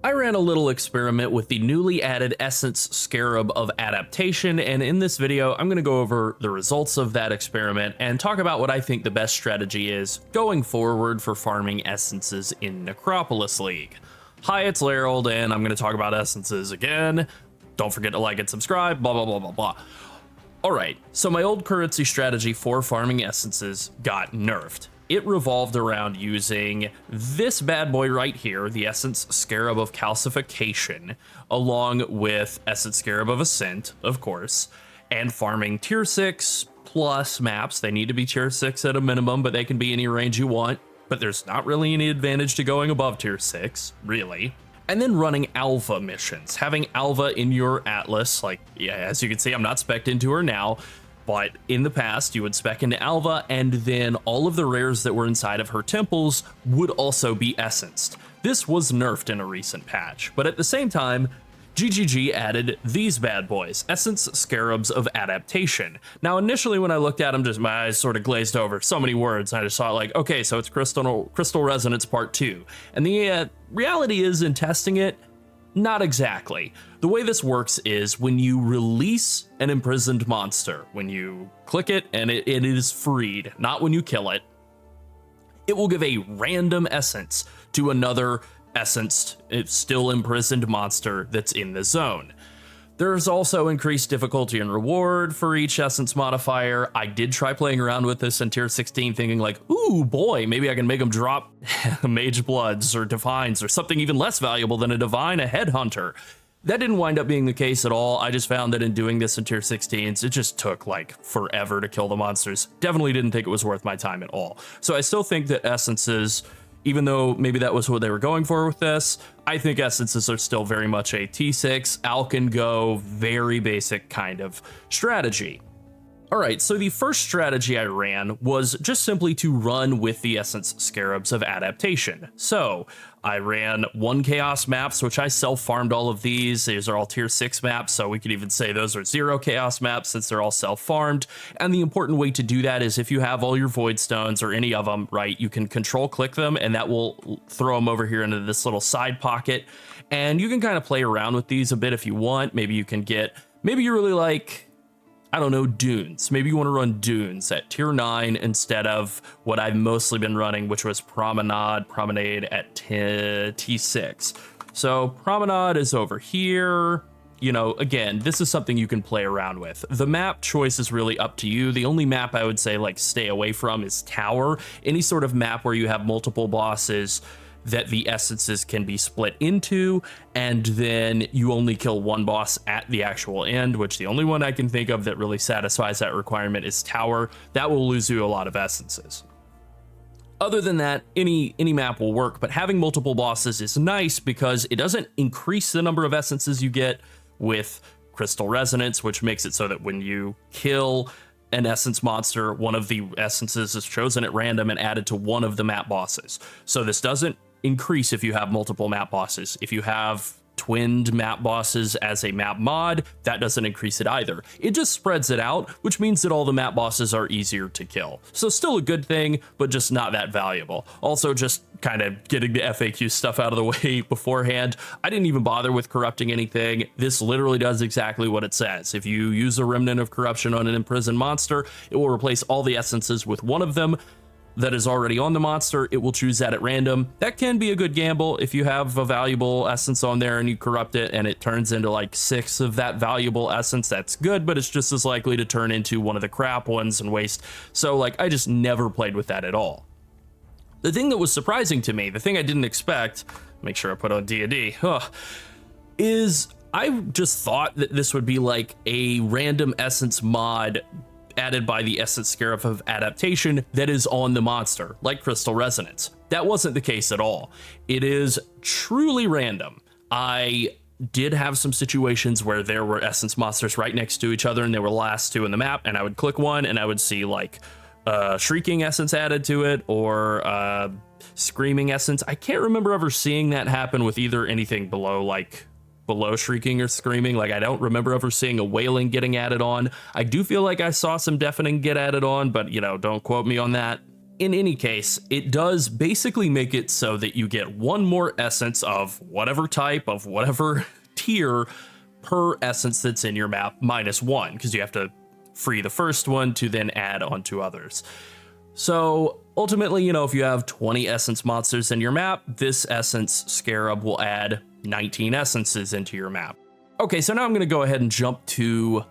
I ran a little experiment with the newly added Essence Scarab of Adaptation, and in this video, I'm going to go over the results of that experiment and talk about what I think the best strategy is going forward for farming essences in Necropolis League. Hi, it's Lerald, and I'm going to talk about essences again. Don't forget to like and subscribe, blah, blah, blah, blah, blah. Alright, so my old currency strategy for farming essences got nerfed. It revolved around using this bad boy right here, the Essence Scarab of Calcification, along with Essence Scarab of Ascent, of course, and farming tier 6 plus maps. They need to be tier 6 at a minimum, but they can be any range you want. But there's not really any advantage to going above tier 6, really. And then running Alva missions, having Alva in your Atlas, like, yeah, as you can see, I'm not spec'd into her now, but in the past, you would spec into Alva, and then all of the rares that were inside of her temples would also be essenced. This was nerfed in a recent patch, but at the same time, GGG added these bad boys, Essence Scarabs of Adaptation. Now, initially when I looked at them, just my eyes sort of glazed over. So many words, and I just thought like, okay, so it's Crystal Resonance Part 2. And the reality is, in testing it, not exactly. The way this works is when you release an imprisoned monster, when you click it and it is freed, not when you kill it, it will give a random essence to another essenced, still imprisoned monster that's in the zone. There's also increased difficulty and reward for each essence modifier. I did try playing around with this in tier 16 thinking like, ooh boy, maybe I can make them drop Mage Bloods or Divines or something even less valuable than a Divine, a Headhunter. That didn't wind up being the case at all. I just found that in doing this in tier 16s, it just took like forever to kill the monsters. Definitely didn't think it was worth my time at all. So I still think that essences, even though maybe that was what they were going for with this, I think essences are still very much a T6, Alk and go, very basic kind of strategy. All right, so the first strategy I ran was just simply to run with the Essence Scarabs of Adaptation. So I ran 1 Chaos maps, which I self-farmed all of these. These are all tier 6 maps, so we could even say those are 0 Chaos maps since they're all self-farmed. And the important way to do that is if you have all your Void Stones or any of them, right, you can control click them and that will throw them over here into this little side pocket. And you can kind of play around with these a bit if you want. Maybe you can get, maybe you really like, I don't know, Dunes. Maybe you want to run Dunes at tier 9 instead of what I've mostly been running, which was Promenade at T6. So Promenade is over here. You know, again, this is something you can play around with. The map choice is really up to you. The only map I would say like stay away from is Tower. Any sort of map where you have multiple bosses that the essences can be split into, and then you only kill one boss at the actual end, which the only one I can think of that really satisfies that requirement is Tower. That will lose you a lot of essences. Other than that, any map will work, but having multiple bosses is nice because it doesn't increase the number of essences you get with Crystal Resonance, which makes it so that when you kill an essence monster, one of the essences is chosen at random and added to one of the map bosses. So this doesn't increase if you have multiple map bosses. If you have twinned map bosses as a map mod, that doesn't increase it either. It just spreads it out, which means that all the map bosses are easier to kill. So still a good thing, but just not that valuable. Also, just kind of getting the FAQ stuff out of the way beforehand. I didn't even bother with corrupting anything. This literally does exactly what it says. If you use a Remnant of Corruption on an imprisoned monster, it will replace all the essences with one of them that is already on the monster. It will choose that at random. That can be a good gamble if you have a valuable essence on there and you corrupt it and it turns into like 6 of that valuable essence. That's good, but it's just as likely to turn into one of the crap ones and waste. So like, I just never played with that at all. The thing that was surprising to me, the thing I didn't expect, make sure I put on D&D, is I just thought that this would be like a random essence mod added by the Essence Scarab of Adaptation that is on the monster, like Crystal Resonance. That wasn't the case at all. It is truly random. I did have some situations where there were essence monsters right next to each other and they were the last 2 in the map, and I would click one and I would see like Shrieking Essence added to it or Screaming Essence. I can't remember ever seeing that happen with either anything below Shrieking or Screaming. Like, I don't remember ever seeing a Wailing getting added on. I do feel like I saw some Deafening get added on, but, you know, don't quote me on that. In any case, it does basically make it so that you get one more essence of whatever type, of whatever tier per essence that's in your map, -1, because you have to free the first one to then add on to others. So ultimately, you know, if you have 20 essence monsters in your map, this essence Scarab will add 19 essences into your map. Okay, so now I'm going to go ahead and jump to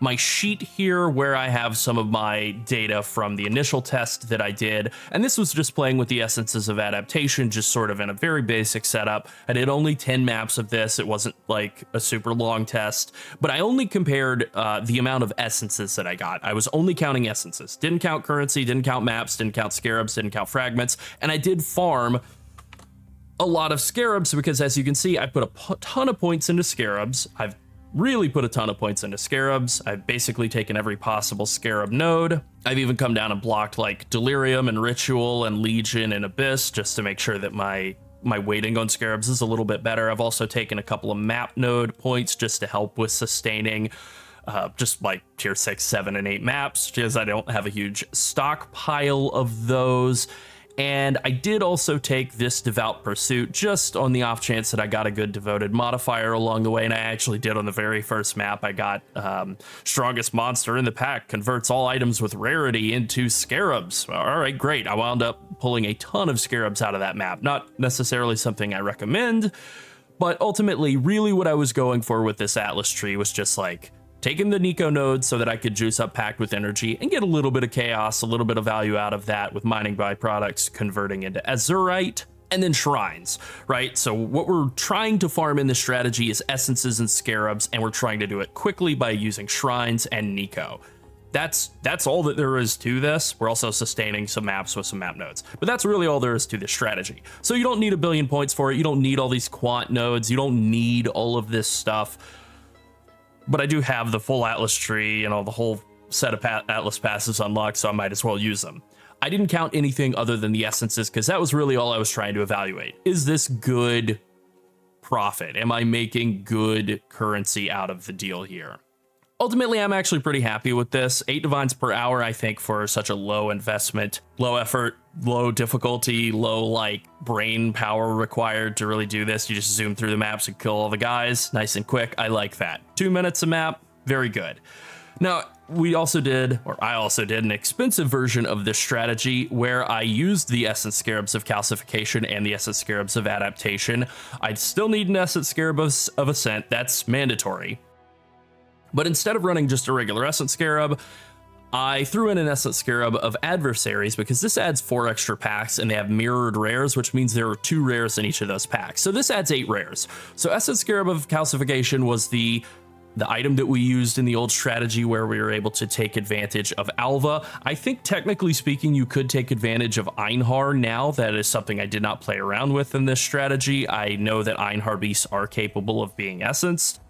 my sheet here where I have some of my data from the initial test that I did. And this was just playing with the essences of adaptation, just sort of in a very basic setup. I did only 10 maps of this. It wasn't like a super long test, but I only compared the amount of essences that I got. I was only counting essences, didn't count currency, didn't count maps, didn't count scarabs, didn't count fragments. And I did farm a lot of scarabs because, as you can see, I put a ton of points into scarabs. I've really put a ton of points into scarabs. I've basically taken every possible scarab node. I've even come down and blocked like Delirium and Ritual and Legion and Abyss just to make sure that my weighting on scarabs is a little bit better. I've also taken a couple of map node points just to help with sustaining just like tier 6, 7, and 8 maps, because I don't have a huge stockpile of those. And I did also take this Devout Pursuit just on the off chance that I got a good Devoted modifier along the way, and I actually did on the very first map. I got Strongest Monster in the Pack, converts all items with rarity into Scarabs. All right, great. I wound up pulling a ton of Scarabs out of that map. Not necessarily something I recommend, but ultimately, really what I was going for with this Atlas tree was just like, taking the Nico node so that I could juice up Packed with Energy and get a little bit of chaos, a little bit of value out of that with mining byproducts, converting into Azurite, and then shrines, right? So what we're trying to farm in this strategy is essences and scarabs, and we're trying to do it quickly by using shrines and Nico. That's all that there is to this. We're also sustaining some maps with some map nodes, but that's really all there is to this strategy. So you don't need a billion points for it. You don't need all these quant nodes. You don't need all of this stuff. But I do have the full Atlas tree, you know, the whole set of Atlas passes unlocked, so I might as well use them. I didn't count anything other than the essences because that was really all I was trying to evaluate. Is this good profit? Am I making good currency out of the deal here? Ultimately, I'm actually pretty happy with this. 8 divines per hour, I think, for such a low investment, low effort, low difficulty, low like brain power required to really do this. You just zoom through the maps and kill all the guys nice and quick. I like that. 2 minutes a map, very good. Now, I also did an expensive version of this strategy where I used the Essence Scarabs of Calcification and the Essence Scarabs of Adaptation. I'd still need an Essence Scarab of Ascent, that's mandatory. But instead of running just a regular Essence Scarab, I threw in an Essence Scarab of Adversaries because this adds 4 extra packs and they have mirrored rares, which means there are 2 rares in each of those packs. So this adds 8 rares. So Essence Scarab of Calcification was the item that we used in the old strategy where we were able to take advantage of Alva. I think technically speaking, you could take advantage of Einhar now. That is something I did not play around with in this strategy. I know that Einhar beasts are capable of being essenced,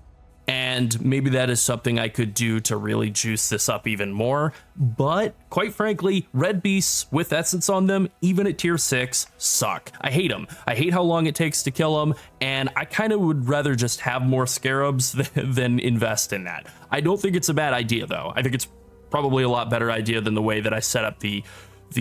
and maybe that is something I could do to really juice this up even more. But quite frankly, red beasts with essence on them, even at tier 6, suck. I hate them. I hate how long it takes to kill them, and I kind of would rather just have more scarabs than invest in that. I don't think it's a bad idea, though. I think it's probably a lot better idea than the way that I set up the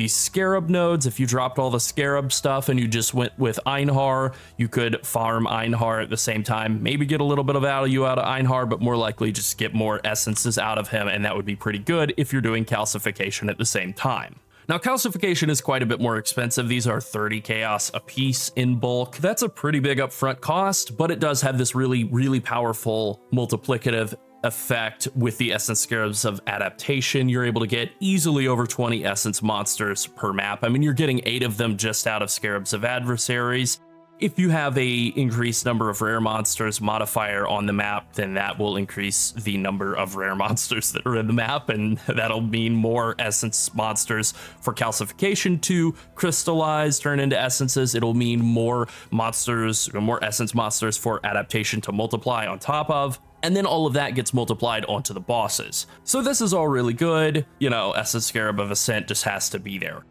scarab nodes. If you dropped all the scarab stuff and you just went with Einhar, you could farm Einhar at the same time, maybe get a little bit of value out of Einhar, but more likely just get more essences out of him, and that would be pretty good if you're doing calcification at the same time. Now, calcification is quite a bit more expensive. These are 30 chaos a piece in bulk. That's a pretty big upfront cost, but it does have this really, really powerful multiplicative effect with the Essence Scarabs of Adaptation. You're able to get easily over 20 Essence monsters per map. I mean, you're getting 8 of them just out of Scarabs of Adversaries. If you have a increased number of rare monsters modifier on the map, then that will increase the number of rare monsters that are in the map, and that'll mean more Essence monsters for calcification to crystallize, turn into essences. It'll mean more monsters, more Essence monsters for adaptation to multiply on top of. And then all of that gets multiplied onto the bosses. So this is all really good. You know, Essence Scarab of Ascent just has to be there.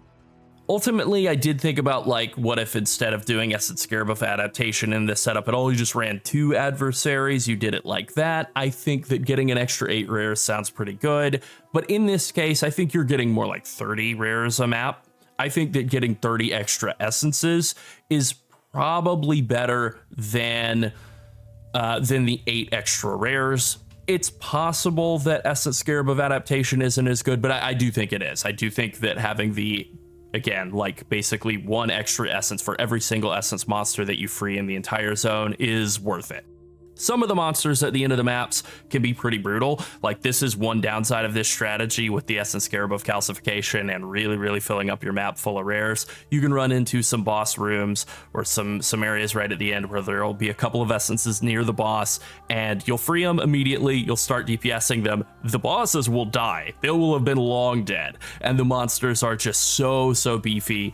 Ultimately, I did think about, like, what if instead of doing Essence Scarab of Adaptation in this setup at all, you just ran 2 adversaries, you did it like that. I think that getting an extra 8 rares sounds pretty good. But in this case, I think you're getting more like 30 rares a map. I think that getting 30 extra essences is probably better than the 8 extra rares. It's possible that Essence Scarab of Adaptation isn't as good, but I do think it is. I do think that having the, again, like basically 1 extra essence for every single essence monster that you free in the entire zone is worth it. Some of the monsters at the end of the maps can be pretty brutal. Like, this is one downside of this strategy with the Essence Scarab of Calcification and really filling up your map full of rares. You can run into some boss rooms or some areas right at the end where there will be a couple of essences near the boss, and you'll free them immediately. You'll start DPSing them. The bosses will die. They will have been long dead, and the monsters are just so beefy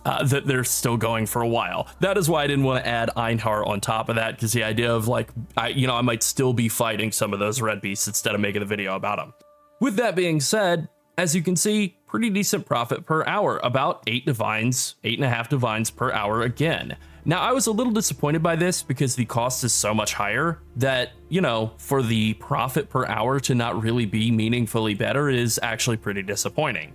that they're still going for a while. That is why I didn't want to add Einhar on top of that, because the idea of like, I might still be fighting some of those red beasts instead of making a video about them. With that being said, as you can see, pretty decent profit per hour, about 8.5 divines per hour again. Now, I was a little disappointed by this because the cost is so much higher that, for the profit per hour to not really be meaningfully better is actually pretty disappointing.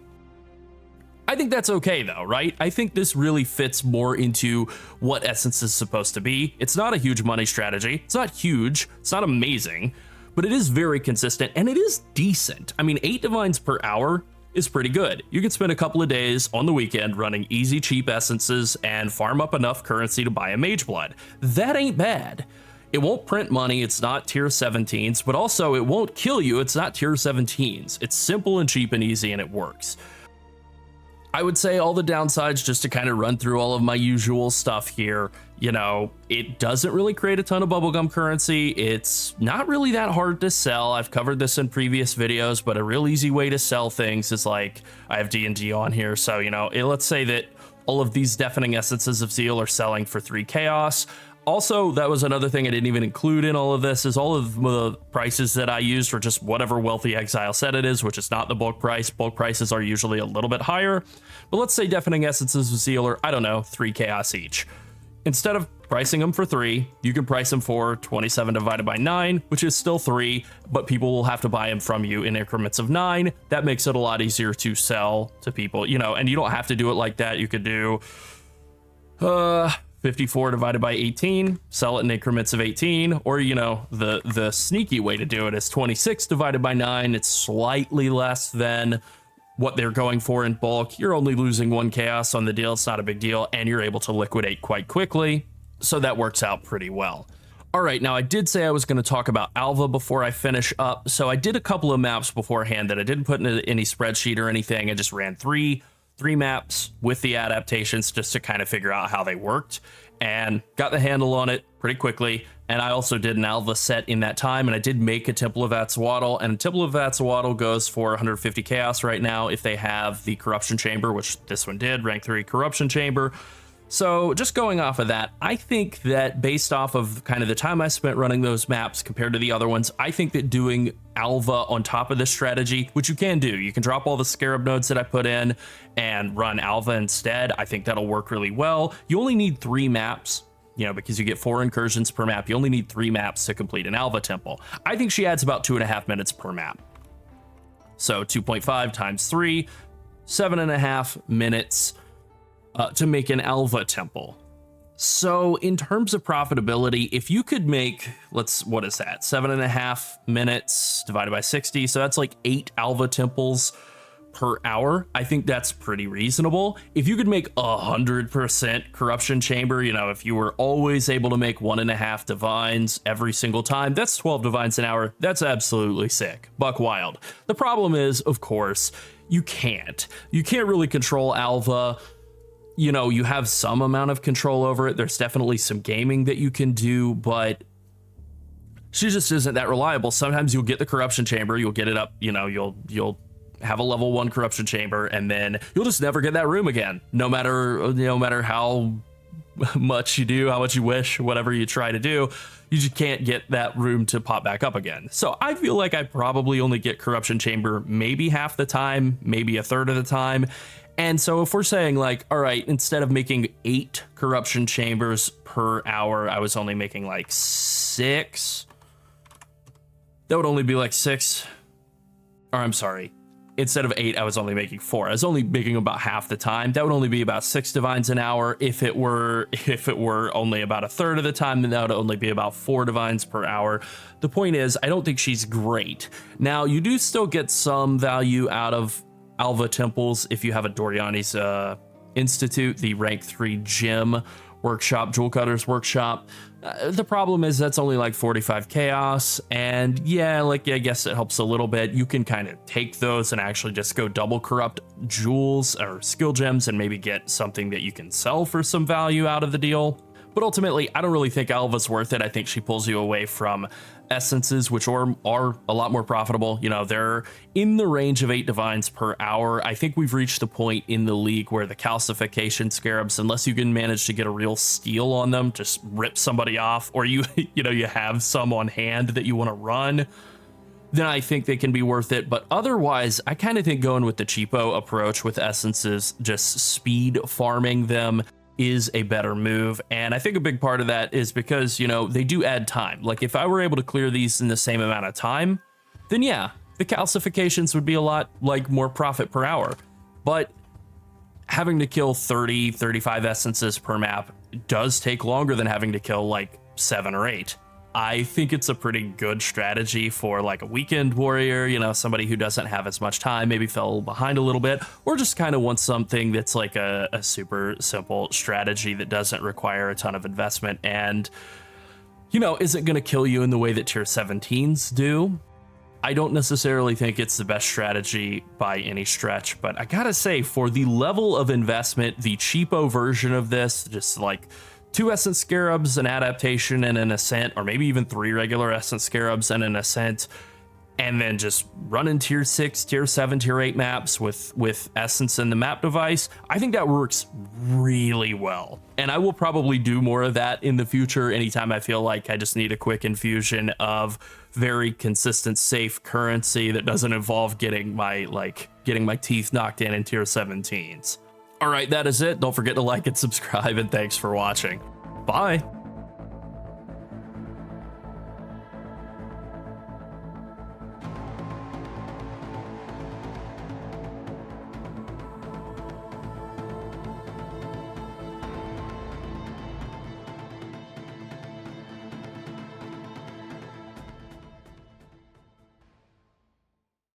I think that's okay though, right? I think this really fits more into what Essence is supposed to be. It's not a huge money strategy. It's not huge. It's not amazing, but it is very consistent and it is decent. I mean, 8 divines per hour is pretty good. You can spend a couple of days on the weekend running easy, cheap essences and farm up enough currency to buy a mage blood. That ain't bad. It won't print money. It's not tier 17s, but also it won't kill you. It's not tier 17s. It's simple and cheap and easy, and it works. I would say all the downsides, just to kind of run through all of my usual stuff here, it doesn't really create a ton of bubblegum currency. It's not really that hard to sell. I've covered this in previous videos, but a real easy way to sell things is like, I have D&D on here. So, let's say that all of these Deafening Essences of Zeal are selling for 3 chaos. Also, that was another thing I didn't even include in all of this, is all of the prices that I used are just whatever Wealthy Exile said it is, which is not the bulk price. Bulk prices are usually a little bit higher, but let's say Deafening Essences of Zeal are, I don't know, 3 chaos each. Instead of pricing them for 3, you can price them for 27 divided by 9, which is still 3, but people will have to buy them from you in increments of 9. That makes it a lot easier to sell to people, and you don't have to do it like that. You could do 54 divided by 18, sell it in increments of 18, or the sneaky way to do it is 26 divided by 9. It's slightly less than what they're going for in bulk. You're only losing 1 chaos on the deal. It's not a big deal, and you're able to liquidate quite quickly, so that works out pretty well. All right, now I did say I was going to talk about Alva before I finish up, so I did a couple of maps beforehand that I didn't put in any spreadsheet or anything. I just ran three maps with the adaptations just to kind of figure out how they worked, and got the handle on it pretty quickly. And I also did an Alva set in that time, and I did make a Temple of Atsuatl, and Temple of Atsuatl goes for 150 chaos right now if they have the Corruption Chamber, which this one did, rank 3 Corruption Chamber. So just going off of that, I think that based off of kind of the time I spent running those maps compared to the other ones, I think that doing Alva on top of this strategy, which you can do, you can drop all the Scarab nodes that I put in and run Alva instead. I think that'll work really well. You only need 3 maps, because you get 4 incursions per map. You only need 3 maps to complete an Alva temple. I think she adds about 2.5 minutes per map. So 2.5 times 3, 7.5 minutes to make an Alva temple. So in terms of profitability, if you could make, what is that? 7.5 minutes divided by 60. So that's like 8 Alva temples per hour. I think that's pretty reasonable. If you could make 100% Corruption Chamber, if you were always able to make 1.5 divines every single time, that's 12 divines an hour. That's absolutely sick. Buck wild. The problem is, of course, you can't really control Alva. You have some amount of control over it. There's definitely some gaming that you can do, but she just isn't that reliable. Sometimes you'll get the Corruption Chamber, you'll get it up, you'll have a level 1 Corruption Chamber, and then you'll just never get that room again. No matter how much you do, how much you wish, whatever you try to do, you just can't get that room to pop back up again. So I feel like I probably only get Corruption Chamber maybe half the time, maybe a third of the time. And so if we're saying like, all right, instead of making 8 Corruption Chambers per hour, I was only making like 6. That would only be like 6. Or I'm sorry, instead of 8, I was only making 4. I was only making about half the time. That would only be about 6 divines an hour. If it were only about a third of the time, then that would only be about 4 divines per hour. The point is, I don't think she's great. Now, you do still get some value out of Alva temples if you have a Doriani's Institute, the rank 3 gem workshop, Jewel Cutter's workshop. The problem is that's only like 45 chaos, and yeah, like I guess it helps a little bit. You can kind of take those and actually just go double corrupt jewels or skill gems and maybe get something that you can sell for some value out of the deal. But ultimately, I don't really think Alva's worth it. I think she pulls you away from essences, which are a lot more profitable. You know, they're in the range of 8 divines per hour. I think we've reached the point in the league where the calcification scarabs, unless you can manage to get a real steal on them, just rip somebody off, or you have some on hand that you want to run, then I think they can be worth it. But otherwise, I kind of think going with the cheapo approach with essences, just speed farming them, is a better move. And I think a big part of that is because, you know, they do add time. Like if I were able to clear these in the same amount of time, then yeah, the calcifications would be a lot like more profit per hour. But having to kill 30, 35 essences per map does take longer than having to kill like 7 or 8. I think it's a pretty good strategy for like a weekend warrior, you know, somebody who doesn't have as much time, maybe fell behind a little bit, or just kind of wants something that's like a super simple strategy that doesn't require a ton of investment and, you know, isn't going to kill you in the way that tier 17s do. I don't necessarily think it's the best strategy by any stretch, but I gotta say, for the level of investment, the cheapo version of this, just like 2 essence scarabs, an adaptation and an ascent, or maybe even 3 regular essence scarabs and an ascent, and then just running tier 6, tier 7, tier 8 maps with essence in the map device, I think that works really well. And I will probably do more of that in the future anytime I feel like I just need a quick infusion of very consistent, safe currency that doesn't involve getting my teeth knocked in tier 17s. All right, that is it. Don't forget to like and subscribe, and thanks for watching. Bye.